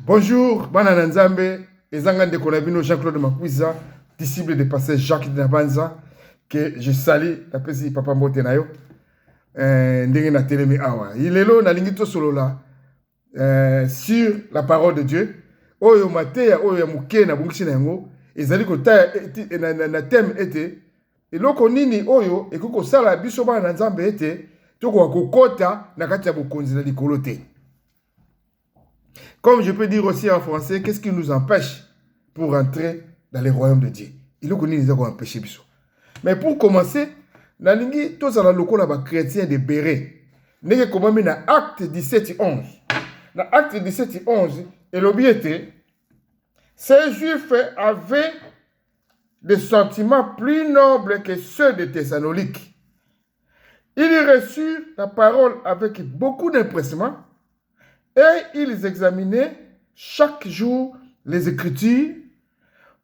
Bonjour, Bana Nzambe, Ezangande Kolabino, Jean-Claude Makwiza, disciple de pasteur Jacques Nabanza, que je salue, la pesi Papa Mbotenayo, ndenge na telemi awa. Il est là, na lingito solo là, sur la parole de Dieu. Oyo mateya, oyo muke na bungisi na yango, ezali kota na thème ete, eloko nini oyo, ekuko sala biso Bana Nzambe ete, toko wakokota na kati ya bokonzi na likolo te. Comme je peux dire aussi en français, qu'est-ce qui nous empêche pour entrer dans le royaume de Dieu? Il nous nous a empêché. Mais pour commencer, dans l'ingi, tous à la locale, les chrétiens de Béret. Nous avons commencé dans Acte 17-11. Dans Acte 17-11, et l'objet ces Juifs avaient des sentiments plus nobles que ceux de Thessalonique. Ils reçurent la parole avec beaucoup d'empressement. Et ils examinaient chaque jour les Écritures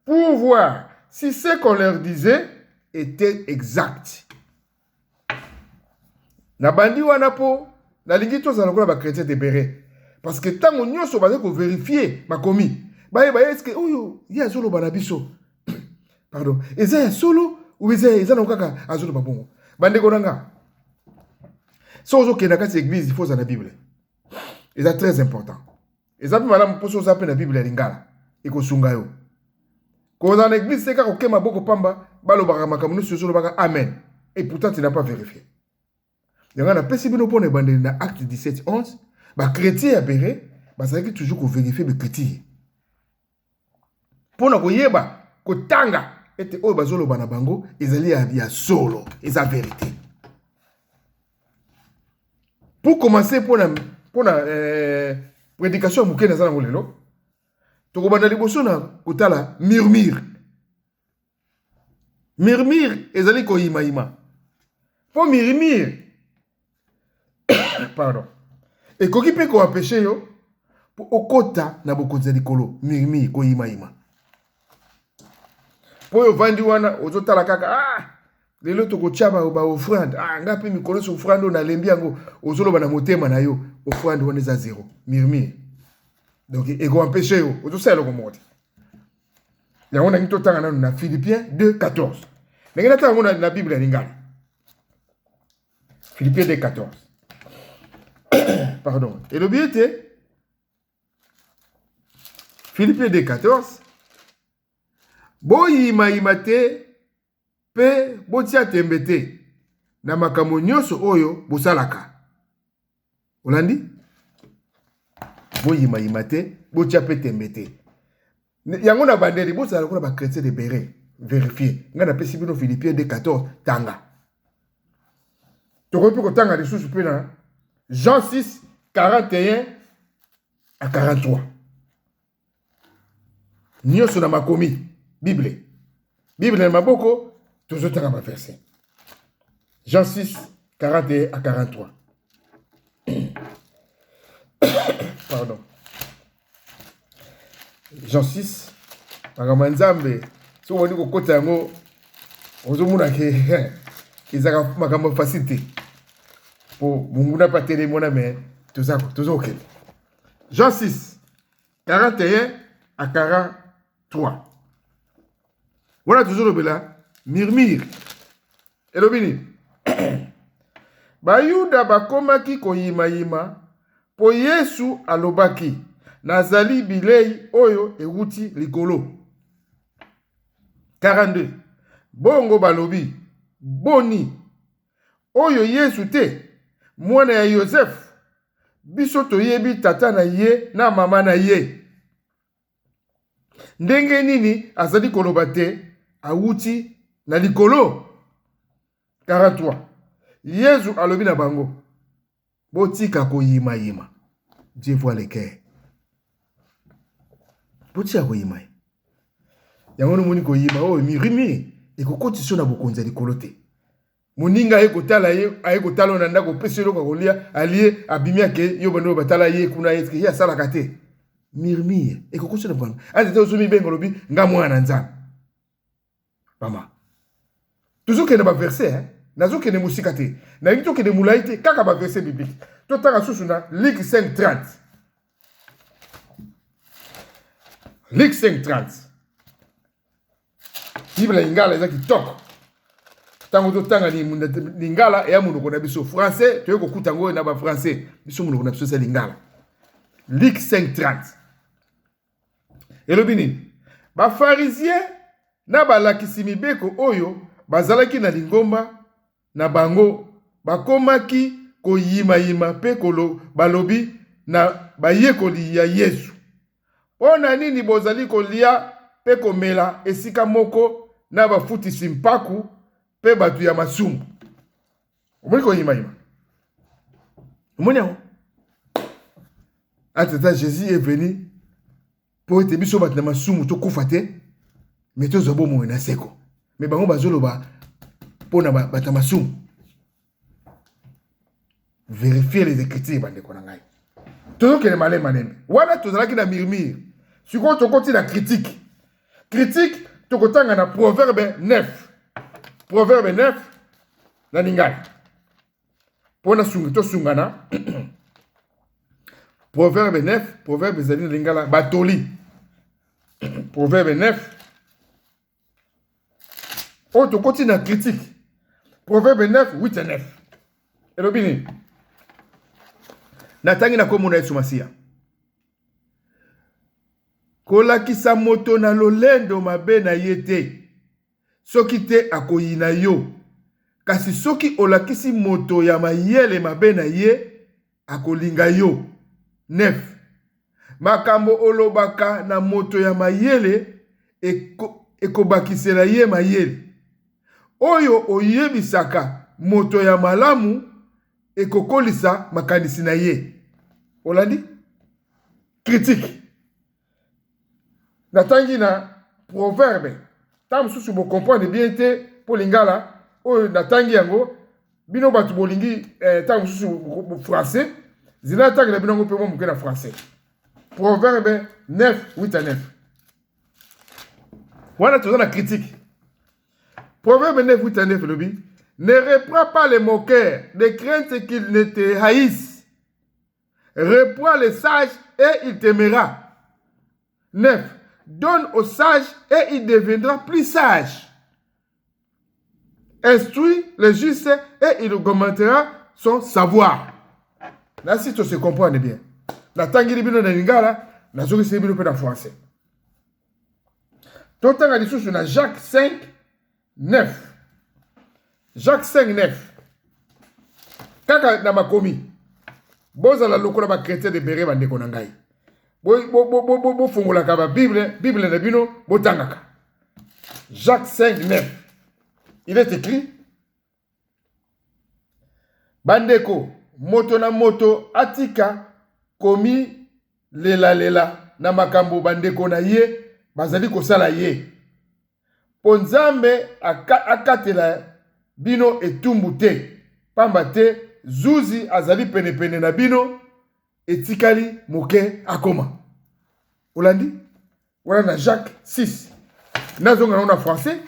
pour voir si ce qu'on leur disait était exact. Na bandi wana po na lingi to za lokola ba chrétien de Béret parce que tant on nyonso ba ko vérifier makomi ba est-ce que oyo ya solo bana biso pardon eza solo ou eza na kaka azolo babongo bande ko nanga so zo ke na kati église il faut za na Bible. Et c'est très important. Et ça peut madame pour ça la Bible lingala et ko sunga yo. Ko dans l'église c'est ka okema boko pamba balo baka makamunu sur baka amen. Et pourtant tu n'as pas vérifié. Yanga na pesi bino pone bande na acte 17-11 ba chrétien à Béret ba ça que toujours ko vérifier be chrétien. Pona ko yeba ko tanga ete oyo bazolo bana bango ezali ya solo eza vérité. Pour commencer pour la prédication muke na zana ngolelo to banda liboso na kotala murmure ezali ko ima po murmure pardon et koki pe ko empêcher yo po okota na bokonzi likolo murmure ko ima po yo vandi wana ozotala kaka lelo to ko chaba ba offrande ngapi mikolo so offrande na lembi yango ozoloba na motema na yo offrande wana za zéro murmure donc et ko empêcher yo ozo sala ko mota ya ona ngito tanga na Philippiens 2:14 ngena tanga na Bible ya lingala Philippiens 2:14 pardon et le but était Philippiens 2:14 boyi maimate pe botia tembete na makambo nyonso oyo bosalaka. Olandi? Boyima imate, botia pe tembete. Yango na bandeli bosala ko ba chrétien de Béret, vérifier. Nga na pesi bino Philippiens 2:14 tanga. To ko pe tanga lisusu pe na Jean 6:41 à 43. Nyonso na makomi Bible na maboko toujours tanga ba verset. Jean 6:41 à 43. Pardon. Jean 6. Magamanzambe. So woni ko kota yango. Ozomuna ke. Izaka makambo facilité. Pour munguna pa télémona mais toujours OK. Jean 6:41 à 43. Voilà toujours le bela murmure. Elobini. Bayuda bakomaki koyima po Yesu alobaki nazali bilei oyo ewuti likolo. 42. Bongo balobi boni oyo Yesu te mwana ya Yosef biso toyebi tata na ye na mama na ye. Ndenge nini azali koloba te awuti na likolo. 43. Yesu alobi na bango botika koyima. Dieu voit les cœurs. Botika koyima. Yango moni koyima o mirimi e kokotisa na bokonzi likolo te. Moninga ekotala ye ayekotala na ndako peselo ko kolia alie abimia ke yo bando batala ye kuna yeske ya sala kate. Mirimi e kokotisa na bango. Ande ozumi bengo lobi nga mwana nzambe. Mama. Toujours que na ba verset nazo ke ne musika te na ngito ke de mulaite kaka ba verset biblique to tanga susu na Luc 5:30 Luc 5:30. Bible Lingala eza kitoko. Tango to tanga ni Lingala ya munoko na biso français, to yeko kutango na ba français, biso munoko na biso c'est Lingala. Luc 5:30. Elobini, ba pharisien na balakisi mibeko oyo bazalaki na lingomba na bango bakomaki koyima pe kolo balobi na bayekoli ya Yesu. Ona nini bozali kolia pe komela esika moko na bafutisi mpaku pe batu ya masumu. Omoni koyima. Omoni aho. Atata Jésus est venu pour te biso bat na masumu to kufate mais to zobo mo na seko. Mais bango bazoloba pona bata masumu. Vérifier les écritures bande ko na ngai. Toujours que les malais manembe. Wana tozalaki na murmure. Siko tokoti na critique. Critique tokotanga na proverbe 9. Proverbe 9 na ningana. Pona sungi to sungana. Proverbe 9, proverbe zali na lingala batoli. Proverbe 9. Oh, tu continues la critique. Proverbe 9, 8 et 9. Et le bini. Natangi na komuna Yesu Masia. Kolakisa moto na lolendo mabe na yete. Soki te akoyina yo. Kasi soki olakisi moto ya mayele mabe na ye, akolinga yo. 9. Makambo olobaka na moto ya mayele ekobakisela ye mayele. Oyo oyebisaka moto ya malamu ekokolisa makanisi na ye. Olandi? Critique. Natangi na proverbe. Tam susu bo comprendre bien te pour lingala. Oyo natangi yango bino batu bolingi tam susu français. Zina tangi na bino ngo pe mo mukena français. Proverbe 9, 8 à 9. Voilà toujours la critique. Proverbe 9, 8 à 9, le dit. Ne reprends pas les moqueurs, de crainte qu'ils ne te haïssent. Reprends les sages et il t'aimera. 9. Donne aux sages et il deviendra plus sage. Instruis le juste et il augmentera son savoir. Là, si tu se comprends bien. La tangi bino na lingala, na zoki se bino pe na français. Totanga di sous na Jacques 5, 9. Jacques 5, 9. Kaka na makomi. Boza la lokola ba chrétien de bere bande konangai. Bo fongola ka ba Bible na bino botangaka. Jacques 5, 9. Il est écrit Bandeko, moto na moto atika komi lela na makambo bandeko na ye bazali kosala ye. Ponzambe akatela bino etumbu te. Pamba te zuzi azali pene na bino etikali moke akoma. Olandi? Voilà na Jacques 6. Nazonga na français.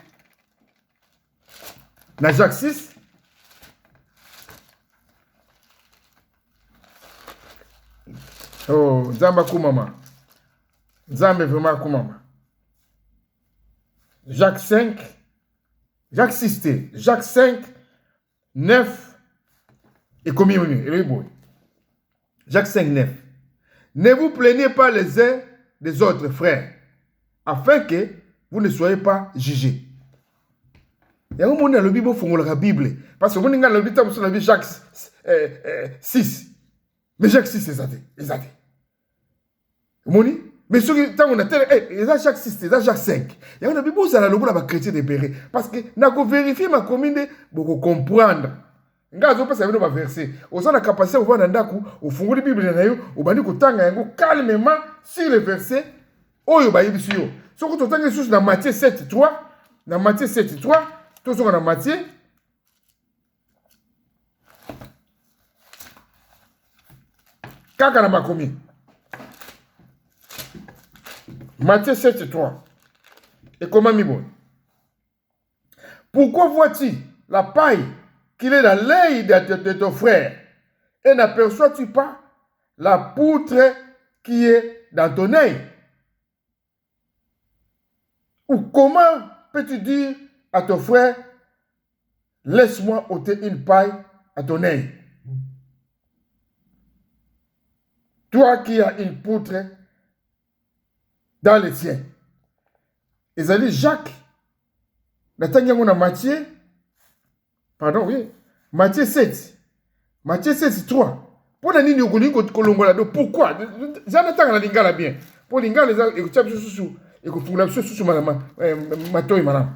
Na Jacques 6. Oh, Zamba Koumama. Zamba vraiment Koumama. Jacques 5. Jacques 6. Jacques 5. 9. Et combien de temps? Jacques 5, 9. Ne vous plaignez pas les uns des autres, frères, afin que vous ne soyez pas jugés. Il y a un monde dans le Bible, il faut la Bible. Parce que vous avez le Bible, vous avez Jacques 6. Mais Jacques 6, c'est ça. Moni, mais ce que on a tel Jacques 6, c'est Jacques 5. Il y a un Bible, vous avez le Bible, chrétien de Péré. Parce que n'a pas vérifié ma commune, pour comprendre. Ngazo pesa bino ba verset. Oza na capacité de voir nandaku, au fond de Bible na yo, obandi kotanga yango calmement sur le verset oyo ba yebisi yo. Soko totanga sous na Matthieu 7:3, na Matthieu 7:3, to soko na Matthieu kaka na makomi. Matthieu 7:3. Et comment mi bon? Pourquoi vois-tu la paille qu'il est dans l'œil de ton frère et n'aperçois-tu pas la poutre qui est dans ton œil? Ou comment peux-tu dire à ton frère, laisse-moi ôter une paille à ton œil? Toi qui as une poutre dans les tiens. Ils ont dit Jacques, on a Matthieu, pardon, oui, Matthieu 7. Matthieu 7, 3. Pour la ligne de pourquoi? J'en attends la lingala bien. Pour lingala, il faut la sous madame.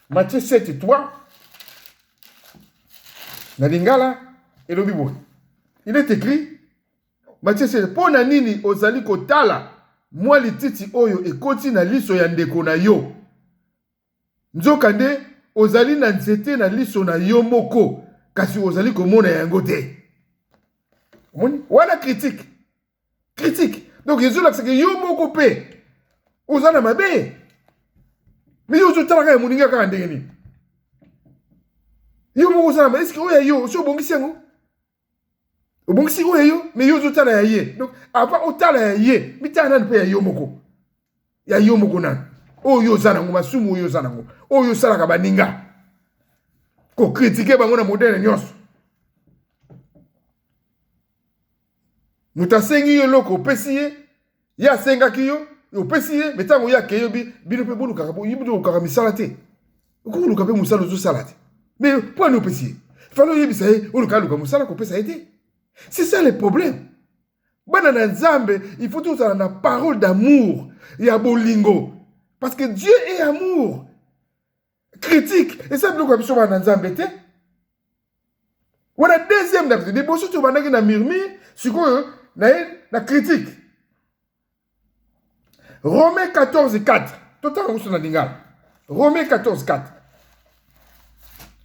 Matthieu 7, 3. La lingala et le bibo. Il est écrit, Matthieu 7, pour la nini ozali kotala, moi li titi oyo et koti na liso ya ndeko na yo. Nzokande ozali na nzete na liso na yo moko, kasi ozali komona yango te. Voilà critique. Critique. Donc, Jésus a dit que yo moko pe. Ozana mabe. Mais yo zo talaka muninga ka ndengeni. Yo moko ozana mabe. Est-ce que oya yo so bongisi yango? Obongisi oya yo, mais yo zo tala ya ye. Donc, avant otala ya ye, mitana pe ya yo moko. Ya yo moko nan. O yo zana ngo masumu yo zana ngo. O yo sala ka baninga. Ko critiquer bango na modèle nyonso. Mutasengi yo loko pesiye ya senga kiyo yo pesiye metango ya keyo bino pe bolu kaka yibudo kaka misala te okulu kape musala zo salate mais pour nous pesiye falo yebisa ye oluka luka musala ko pesa été. C'est ça le problème. Bana na Nzambe, il faut tout ça la parole d'amour ya bolingo parce que Dieu est amour. Critique et ça bloque biso bana Nzambe te. Voilà deuxième d'habitude des bosso to bana na murmure sikoyo na critique. Romains 14, 4. Total on na dingal. Romains 14, 4.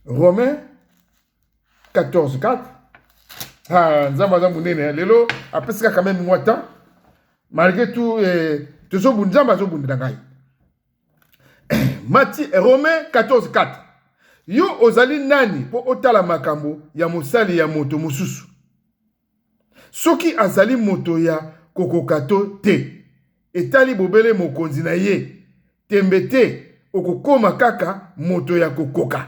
Romains 14, 4. Ah, nzamba munene lelo apesika quand même moi temps. Malgré tout tozo bunzamba zo bunda ngai. Romains 14, 4. Yo ozali nani po otala makambo ya mosali ya moto mosusu. Soki azali moto ya kokokato te. Etali bobele mokonzi na ye. Tembete okokoma kaka moto ya kokoka.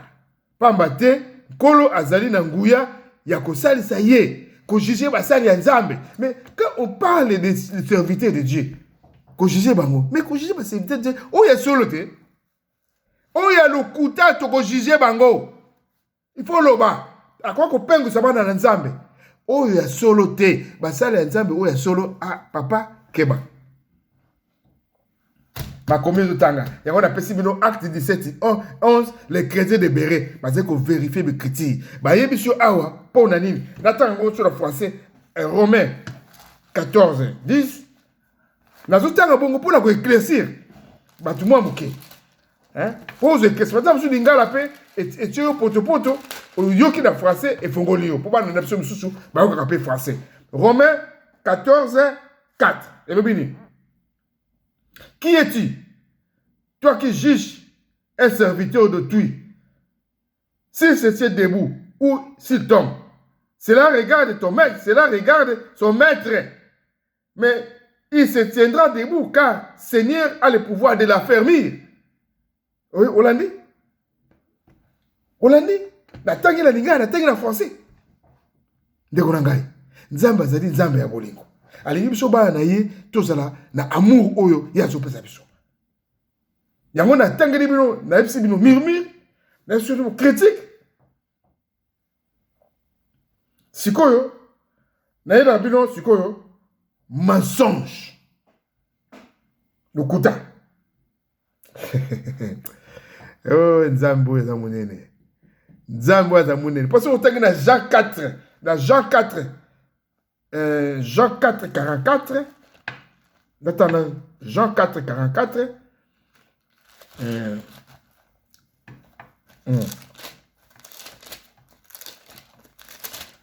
Pamba te kolo azali na nguya ya kosalisa ye. Ko juger basali ya Nzambe. Mais quand on parle des serviteurs de Dieu, ko juger bango. Mais ko juger basali de Dieu. Oh ya solo te. Oh ya lokuta to ko juger bango. Il faut loba. Akwa ko pengu sabana na Nzambe. Oyo ya solo te, basala ya Nzambe oyo ya solo papa keba. Makomi zotanga, yango na pesi bino acte 17 11 les chrétiens de Béret, basé ko vérifier be critique. Ba yebisio awa po na nini. Natanga ngo sur le français Romains 14 10. Nazotanga bongo pour la ko éclaircir. Ba tout moi moké. Hein? Pose question, madame sur lingala pe et tu poto yoki na français et fongolio pour pas na option susu ba ko kapé français. Romains 14 4. Et le bini. Qui es-tu? Toi qui juges un serviteur de toi. S'il se tient debout ou s'il tombe, cela regarde ton maître, cela regarde son maître. Mais il se tiendra debout car Seigneur a le pouvoir de l'affermir. Oui, on l'a dit. On l'a dit. La tangi la linga, la tangi la français. Ndeko nangai. Nzamba zali nzamba ya bolingo. Alingi biso ba na ye tozala na amour oyo ya zo pesa biso. Yango na tangi bino na bisi bino murmure, na surtout critique. Sikoyo na yela bino sikoyo mensonge. Lokuta. Oh, Nzambo ya munene. Nzambo ya munene. Parce que on na Jean 4, dans Jean 4 Jean 4 44. Attends, Jean 4 44.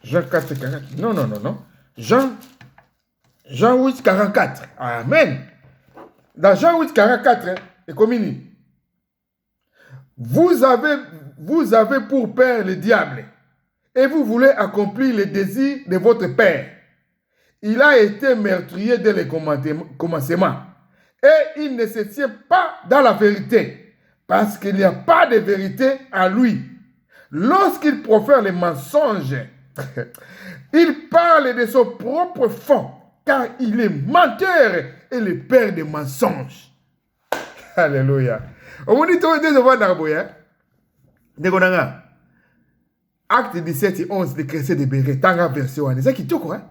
Jean 4 44. Non. Jean 8 44. Amen. Dans Jean 8 44, et comme vous avez pour père le diable et vous voulez accomplir les désirs de votre père. Il a été meurtrier dès le commencement et il ne se tient pas dans la vérité, parce qu'il n'y a pas de vérité en lui. Lorsqu'il profère les mensonges, il parle de son propre fond, car il est menteur et le père des mensonges. Alléluia. On dit tout des enfants d'Arboya. Dégonanga. Acte 17 et 11 de Chrétien de Béret, tanga version 1. C'est ça qui te quoi?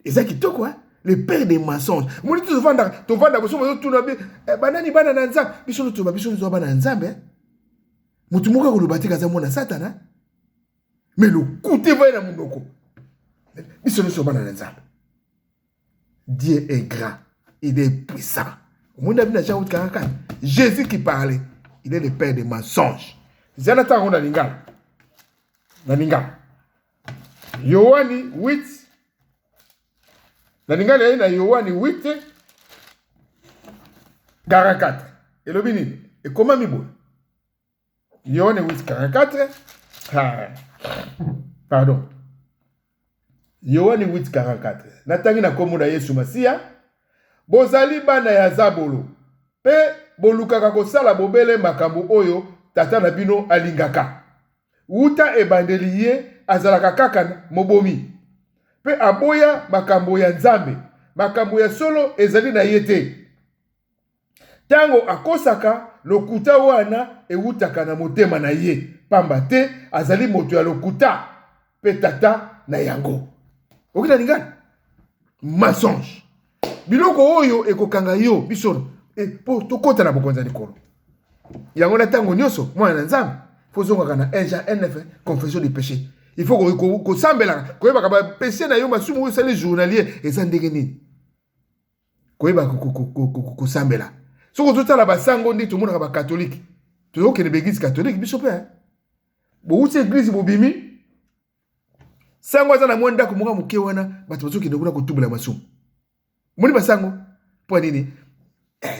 Et ça qui te quoi? Le père des mensonges. Mon dit tout enfants d'Arboya. Tout enfants d'Arboya. Tout n'abi. Banani banana nzam. Biso nous tuba. Biso nous tuba banana nzam. Mutumuka kulubati kaza mona satana. Mais le côté va na munoko. Biso nous tuba banana nzam. Dieu est grand. Il est puissant. Jésus qui parlait, il est le père des mensonges. Jonathan Ronalingala. Naningala. Yohani 8. Naningala est dans Yohani 8. 44. Et le bini. Et comment mibou? Yohani 8, 44. Pardon. Yohani 8, 44. Natangi na komuna Yesu Masia. Bozali bana ya Zabolo. Pe bolukaka kosala bobele makambo oyo tata na bino alingaka. Uta ebandeli ye azalaka kaka mobomi. Pe aboya makambo ya Nzambe. Makambo ya solo ezali na ye te. Tango akosaka lokuta wana eutaka na motema na ye. Pamba te azali moto ya lokuta. Pe tata na yango. Okita ningana? Mensonge. Biloko oyo ekokanga yo biso e po tokota na bokonza likolo. Yango na tango nyoso mwana na Nzambe faut zonga na 1 Jean 9 confession des péchés. Il faut ko sambela ko yeba ka péché na yo masumu yo sali journalier eza ndenge nini. Ko yeba ko sambela. Soko totala basango ndi tomona ba catholique. Toyoke ne l'église catholique biso pe. Bo uti église bobimi. Sango za na mwenda ko muka muke wana bato bazoki ndekuna ko tubula masumu. Moni basango po nini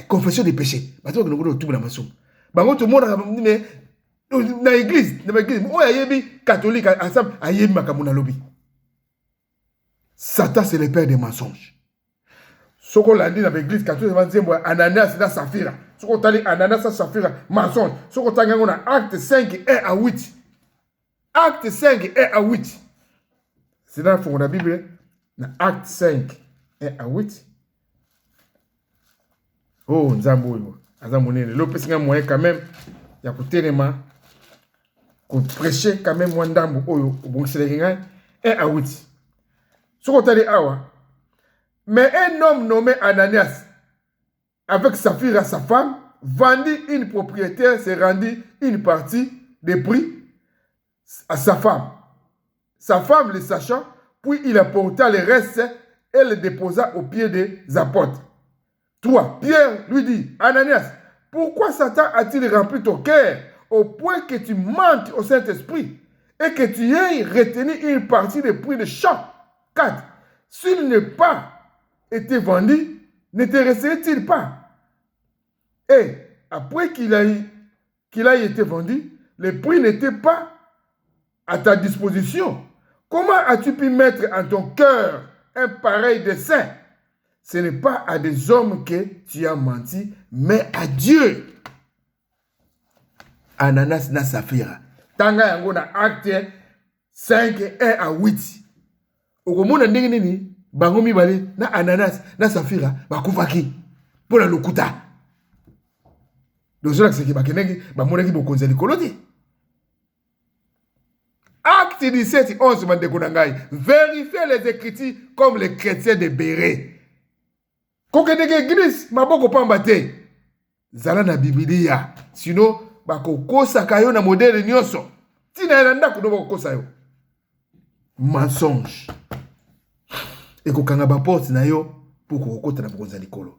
confession des péchés bato ko ngolo tubula masumu bango to mona ne na église o yebi catholique ensemble ayebi makamuna lobi. Satan c'est le père des mensonges. Soko landi na église catholique vanzembo Ananias na Safira soko tali Ananias na Safira mensonge soko tangango na acte 5 1 à 8 acte 5 1 à 8 c'est dans la Bible na acte 5 1 à 8. Oh, Nzambo yo. Azamonene. Le pesinga moyen quand même. Ya kutelema. Ko prêcher quand même Wandambo oyo. Obongiseleringa. 1 à 8. Sokotali awa. Mais un homme nommé Ananias, avec Saphira, sa femme, vendit une propriété, se rendit une partie des prix à sa femme. Sa femme le sachant, puis il apporta le reste et le déposa aux pieds des apôtres. 3. Pierre lui dit, Ananias, pourquoi Satan a-t-il rempli ton cœur au point que tu mentes au Saint-Esprit et que tu aies retenu une partie des prix de champ? 4. S'il n'est pas été vendu, ne te resterait-il pas? Et après qu'il a été vendu, les prix n'étaient pas à ta disposition. Comment as-tu pu mettre en ton cœur un pareil dessein? Ce n'est pas à des hommes que tu as menti, mais à Dieu. Ananas na Safira. Tanga yango na acte 5, 1 à 8. Okomona ndenge nini bango mibale na Ananas na Safira bakufaki pour la lokuta. Dozola kiseki bakeneki bamonaki bokonza likolo te. Acte 17, 11, mandekonangai. Vérifiez les Écritures comme les chrétiens de Béret. Kokeneke église, maboko pamba te. Zala na Biblia. Sinon, bako kosa kayo na modèle nyonso. Tina elanda kuno bako kosa yo. Mensonge. Et kokanga ba porte na yo pour kokota na bokonza likolo.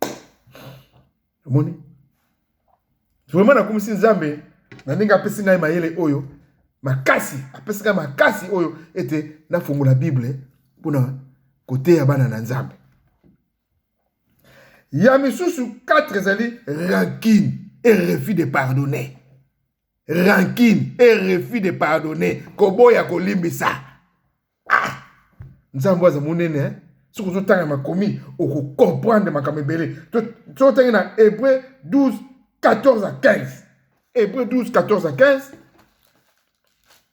Omoni? Vraiment na kumisi Nzambe na ndinga pesi ngai mayele oyo. Makasi, apesika makasi oyo ete na fungu la Bible puna kote ya bana na Nzambe. Yamisusu 4 zali rancune et refus de pardonner. Rancune et refus de pardonner. Koboya kolimbisa. Ah! Nzambe waza munene Si vous avez commis, vous comprenez ma camébélé. Tu as dans Hébreu 12, 14 à 15. Hébreu 12, 14 à 15.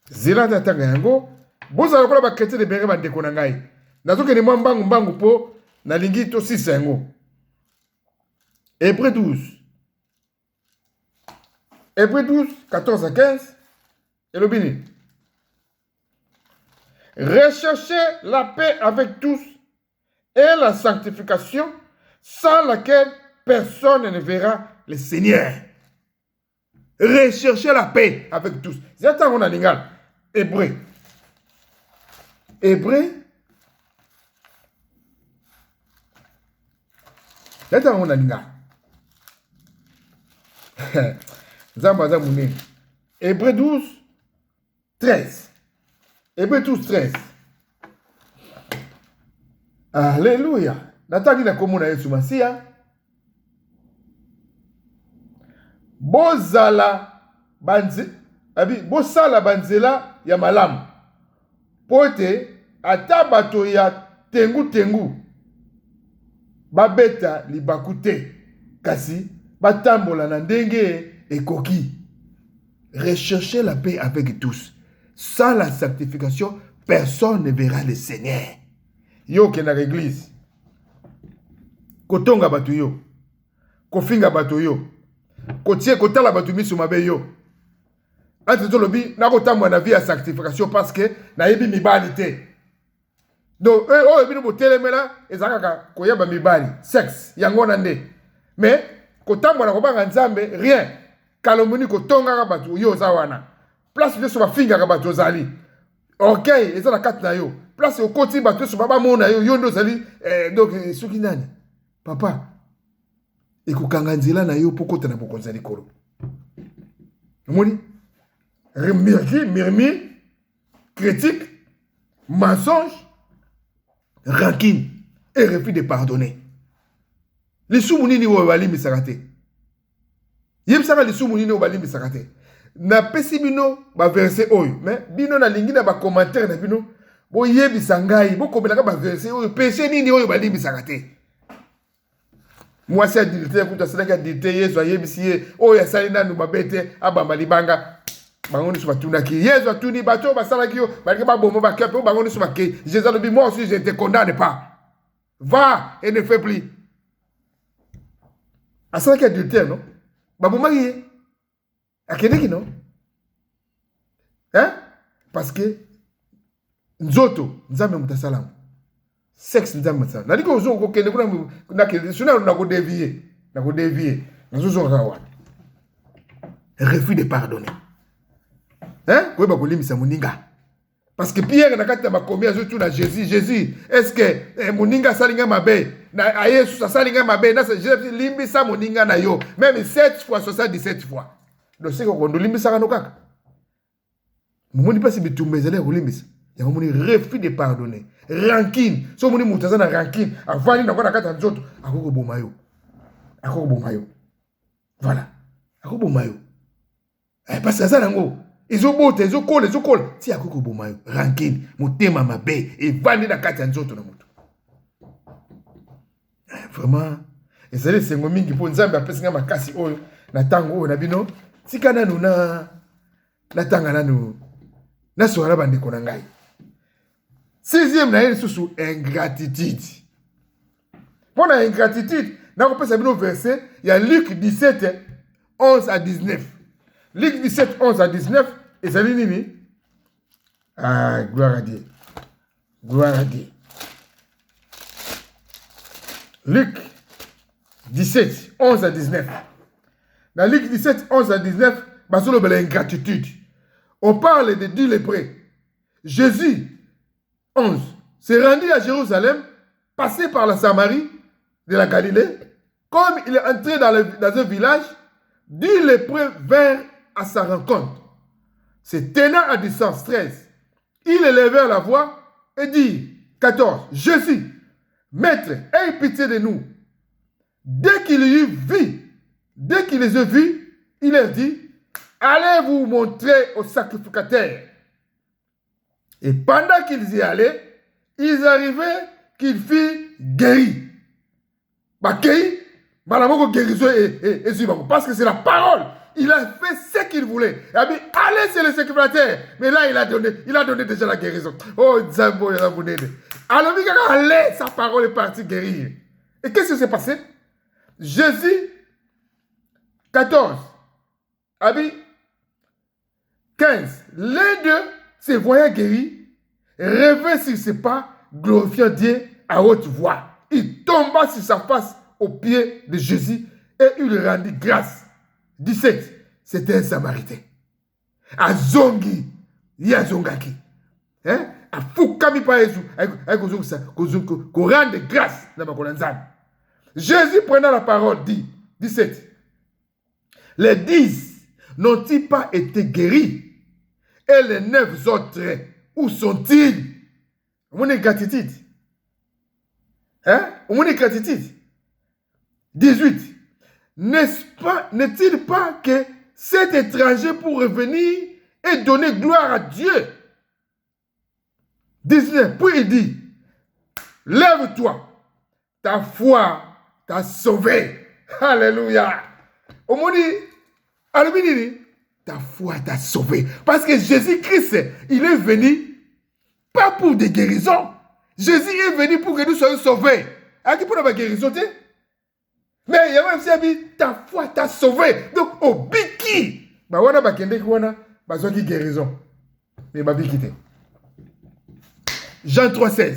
Zéla d'atanga yango. Vous avez la chrétien de Béré Bandekonangai. Nazo que les mambangu bangu po, na lingi to 6 yango. Hébreu 12. Hébreu 12, 14 à 15. Et le bini. Recherchez la paix avec tous et la sanctification sans laquelle personne ne verra le Seigneur. Recherchez la paix avec tous. C'est ça qu'on a l'ingal. Hébreu. Hébreu. C'est ça qu'on a l'ingal. Zamba Zamouni. Hébreu 12, 13. Hébreu 12, 13. Alléluia. Nataki na komona Yesu Masia. Bozala bosala banzela ya malamu. Pote ata bato ya tengu babeta libakute kasi batambola na ndenge ekoki. Recherchez la paix avec tous. Sans la sanctification, personne ne verra le Seigneur. Yo ke na l'église. Kotonga batu yo. Kofinga batu yo. Kotie kotala batu misu mabe yo. Ante to lobi na kotamwa na vie ya sanctification parce que na yebi mibali te. Donc oh bino botelemela ezakaka koyeba mibali, sexe yango na nde. Mais kotamwa na kobanga nzambe rien. Kalomoni kotonga batu yo zawana. Place de so bafinga ka batu zali. Okay, ezala kat na yo. Place au côté batu so baba mona yo yondo zali donc soki nani? Papa. Ekokanga nzela na yo pokota na bokonza likolo. Omoni? Murmure, critique, mensonge, rancune et refus de pardonner. Les sous-mounini ou balimbi sakate. Yem saka les sous-mounini ou balimbi sakate. Na pesi bino ba verset oyo, mais bino na lingi na ba commentaire na bino bo yebi sangai bo komelaka ba verset oyo péché nini oyo balimbi sakate. Moi c'est adultère kuta sadaka adultère Yesu ayebisi ye oyo asali nanu babete abamba libanga. Bangoni sur batuna ki Yesu atuni bato basala ki yo balika ba bomo ba kepe bangoni sur ke Jésus le dit moi aussi je te condamne pas. Va et ne fais plus. Asala ki adultère non? Ba bomo ki akedeki non? Hein? Parce que nzoto nzambe mutasalam. Sexe nzambe mutasalam. Na liko uzongo kende kuna na kende suna na ko dévier. Na ko dévier. Nazo rawa. Refus de pardonner. Hein? Quoi ba kolimisa moninga. Parce que Pierre na kati ba combien zo na Jésus, Jésus, est-ce que moninga salinga mabe na Yesu salinga mabe na Jésus limbisa moninga na yo même 7 fois 77 fois. Donc c'est qu'on limbisa no kaka. Moni pas si bitumbezele limbisa. Ya moni refus de pardonner. Rancune. So moni mutaza na rancune avani na kona kata nzoto akoko bomayo. Akoko bomayo. Voilà. Akoko bomayo. Parce que ça nango Ezobote, ezokole. Ti akoko bomayo. Rancune, motema mabe, et vandi na kati nzoto na moto. Vraiment, ezali sengo mingi po nzambe apesinga makasi oyo na tango oyo na bino. Tika nanu na tanga nanu na soala bandeko na ngai. Sixième na susu ingratitude. Pour la ingratitude, na kopesa bino verset, il y a Luc 17, 11 à 19. Luc 17, 11 à 19. Et ça dit nini? Ah, gloire à Dieu. Gloire à Dieu. Luc 17, 11 à 19. Dans Luc 17, 11 à 19, basolo belle ingratitude. On parle de 10 lépreux. Jésus, 11, s'est rendu à Jérusalem, passé par la Samarie de la Galilée. Comme il est entré dans un village, 10 lépreux vinrent à sa rencontre. Se tenant à distance, 13, il élevèrent la voix et dit, 14, Jésus, Maître, aie pitié de nous. Dès qu'il les eut vus, il leur dit, allez vous montrer au sacrificateur. Et pendant qu'ils y allaient, ils arrivaient qu'il fut guéri. Guérison parce que c'est la parole. Il a fait ce qu'il voulait. Il a dit, allez, c'est le sacrificateur. Mais là, il a donné déjà la guérison. Oh, Zambo, il a donné. Alors, allez, sa parole est partie guérir. Et qu'est-ce qui s'est passé? Jésus, 14, Abi, 15. L'un d'eux, se voyant guéri, revint sur ses pas, glorifiant Dieu à haute voix. Il tomba sur sa face aux pieds de Jésus et il lui rendit grâce. 17. C'était un Samaritain. A zongi, ya zongaki. Hein? A fukami pa Yesu, qu'on rende grâce dans ma colonne. Jésus prenant la parole dit, 17. Les 10 n'ont-ils pas été guéris? Et les 9 autres, où sont-ils? On est gratitude. Hein? On est gratitude. 18. N'est-il pas que cet étranger pour revenir et donner gloire à Dieu? 19. Puis il dit, lève-toi, ta foi t'a sauvé. Alléluia. Au monde dit, ta foi t'a sauvé. Parce que Jésus-Christ, il est venu pas pour des guérisons. Jésus est venu pour que nous soyons sauvés. À qui pour la guérison? Mais il y a même dit, ta foi t'a sauvé. Donc, au biki, bah wana bakende kwana, bah qui guérison. Mais bah biki te. Jean 3,16.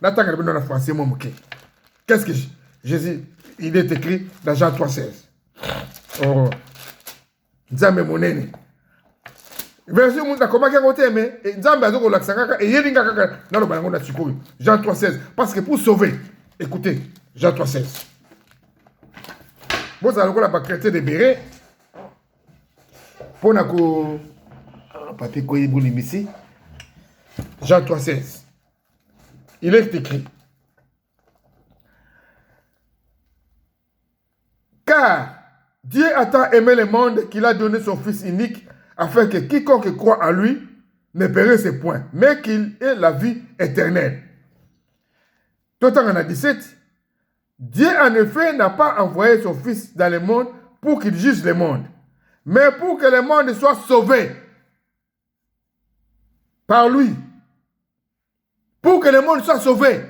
N'attends que dans français mon moqué. Qu'est-ce que Jésus, il est écrit dans Jean 3,16. Oh, Nzambe monene. Verset mon na komaka côté mais Nzambe azoko laksaka et yelinga kaka na lo bango na tsikoyo. Jean 3,16 parce que pour sauver, écoutez, Jean 3,16. Vous allez la chrétien de Béré. Pour ko papier koyi ici. Jean 3,16. Il est écrit. Car Dieu a tant aimé le monde qu'il a donné son Fils unique afin que quiconque croit en lui ne périsse point, mais qu'il ait la vie éternelle. Tout en 17. Dieu en effet n'a pas envoyé son Fils dans le monde pour qu'il juge le monde, mais pour que le monde soit sauvé par lui. Pour que le monde soit sauvé.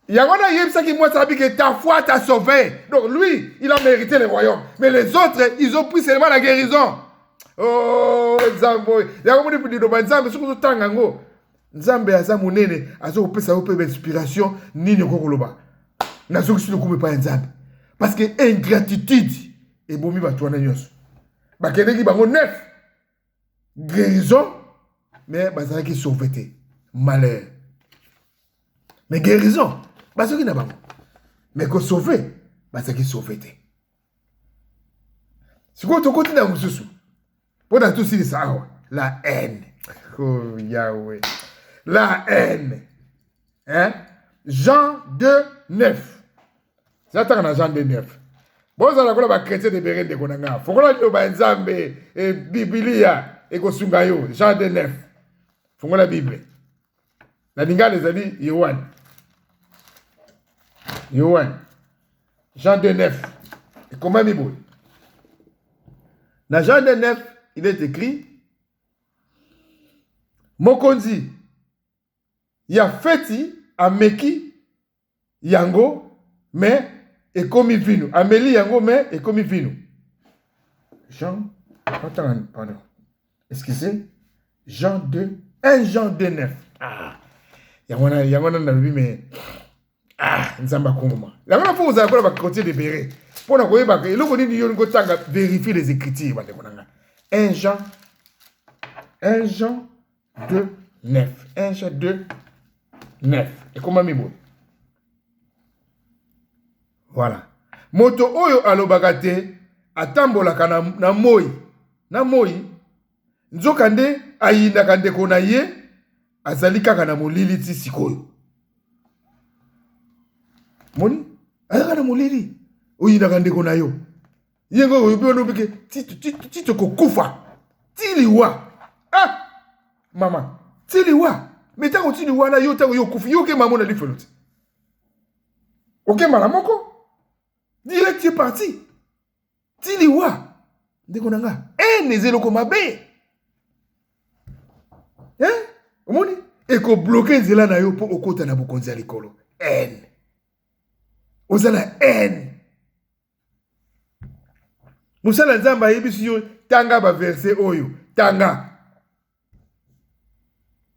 Il y a un homme qui m'a dit que ta foi t'a sauvé. Donc lui, il a mérité le royaume. Mais les autres, ils ont pris seulement la guérison. Oh, Nzambo. Il y a un homme qui dit, Nzambe, ce que tu as dit, Nzambe a zamunene, a zo pesa ope inspiration, ni ne kokoloba. Na zo kisi ne pas Nzambe. Parce que ingratitude, et bomi ba tuana nyos. Ba kende ki bango 9. Guérison, mais ba zala ki sauveté. Malheur. Mais guérison, bah ce qui n'a pas. Mais que sauver, bah ce qui sauveté. Si vous te continuez à vous soucier, pour dans tout ça, la haine. Oh Yahweh. La haine. Hein? Jean 2, 9. C'est dans Jean 2, 9. Bon, ça la chrétien de Béré de Konanga. Faut qu'on ait un Nzambe et Biblia et Kosungayo. Jean 2, 9. Faut qu'on la Bible. La linga les amis, Yohan. Jean 2, 9. Et comment Bible? Dans Jean 2, 9, il est écrit Mokonzi, ya feti, ameki, yango, mais, et comme vino. Amélie yango, mais, et comme vino. Jean, attends, pardon. Excusez. Jean 2, 1 Jean 2, 9. Ah. Yamana na lui mais nzamba kongoma. La même fois vous allez continuer de bérer. Pour na koyeba ke eloko ni yo ngotanga vérifier les écritures bande konanga. 1 Jean 2 9. 1 Jean 2 9. Et comment mibo? Voilà. Moto oyo alobakate atambolaka na moi. Na moi. Nzokande ayinda kande kona ye. Azali kaka na molili ti sikoyo. Moni? Azaka na molili. Oyi na kande kona yo. Yengo oyo no bike tito kokufa. Tiliwa. Ah! Mama, tiliwa. Mais tant que tu wana yo tango yo kufi yo ke mamona li felote. OK malamoko. Direct c'est parti. Tili wa. Ndeko nanga. Nezelo ko mabe. Omoni eko bloquer nzela na yo po okota na bokonzi ya likolo. Ozala Musala nzamba yebisu yo tanga ba verset oyo. Tanga.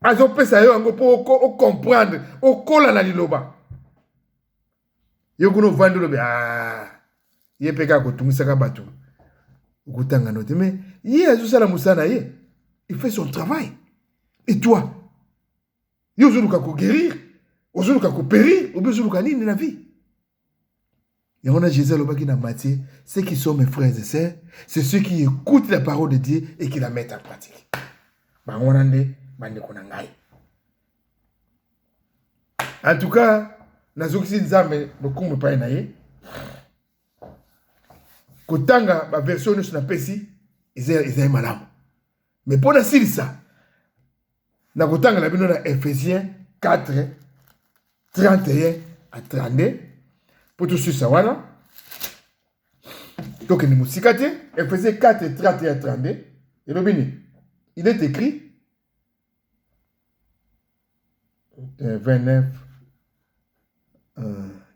Azo pesa yo ngo po o comprendre, o kola na liloba. Yo kuno vando lobe ye peka ko tumisaka batu. Okutanga note mais ye azo sala musana ye. Il fait son travail. Et toi, yo zuluka ko guérir, o zuluka ko périr, ou bien zuluka nini na vie. Et on a Jésus qui na Matthieu, ceux qui sont mes frères et sœurs, c'est ceux qui écoutent la parole de Dieu et qui la mettent en pratique. En tout cas, nazoki nzambe lokumu pa na ye. Kotanga ba version nous na pesi, ezai malamu. Mais pour na silisa, na kotanga la bino na Ephésiens 4 31 à 32. Pour tout ça, voilà. Donc, nous musicate, Ephésiens 4, 31 à 32. Et le béni, il est écrit 29,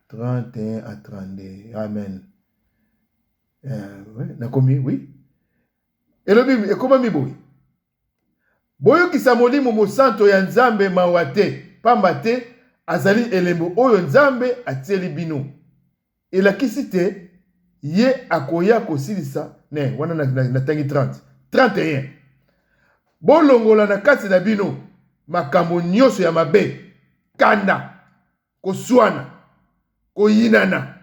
31 à 32. Amen. Oui. Et le béni, et comment mi-boui? Boyo kisamoli momo santo ya nzambe mawate, pambate, azali elembo oyo nzambe atieli bino. Et la kisite ye akoya kosilisa ne wana na tangi 30 31 bolongola na kati na bino makambo nyonso ya mabe kanda koswana koyinana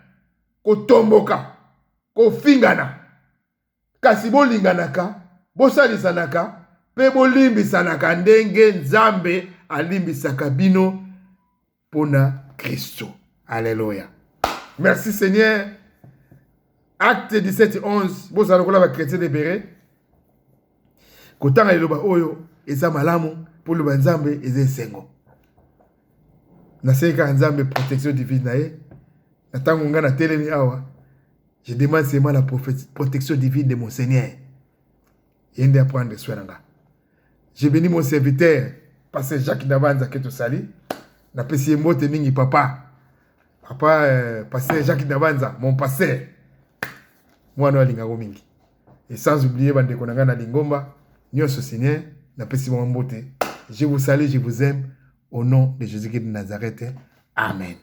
kotomboka kofingana kasi bolinganaka bosalisanaka pe bolimbisanaka ndenge nzambe alimbisaka bino pona Kristo. Alléluia. Merci Seigneur. Acte 17-11. Bon, ça va chrétien libéré. Kotanga loba oyo eza malamu pour le banzambe eza sengo. Na seka nzambe protection divine na ye. Na tango nga na telemi awa. Je demande seulement la protection divine de mon Seigneur. Yende à prendre soin nga. Je bénis mon serviteur, pasteur Jacques Davanza Keto Sali. Na pesi mbote mingi papa. Papa, pasteur Jacques Davanza, mon pasteur. Moi, je suis mingi. Et sans oublier, bande konanga na lingomba, nyoso Seigneur, na pesi mbote. Je vous salue, je vous aime. Au nom de Jésus-Christ de Nazareth. Amen.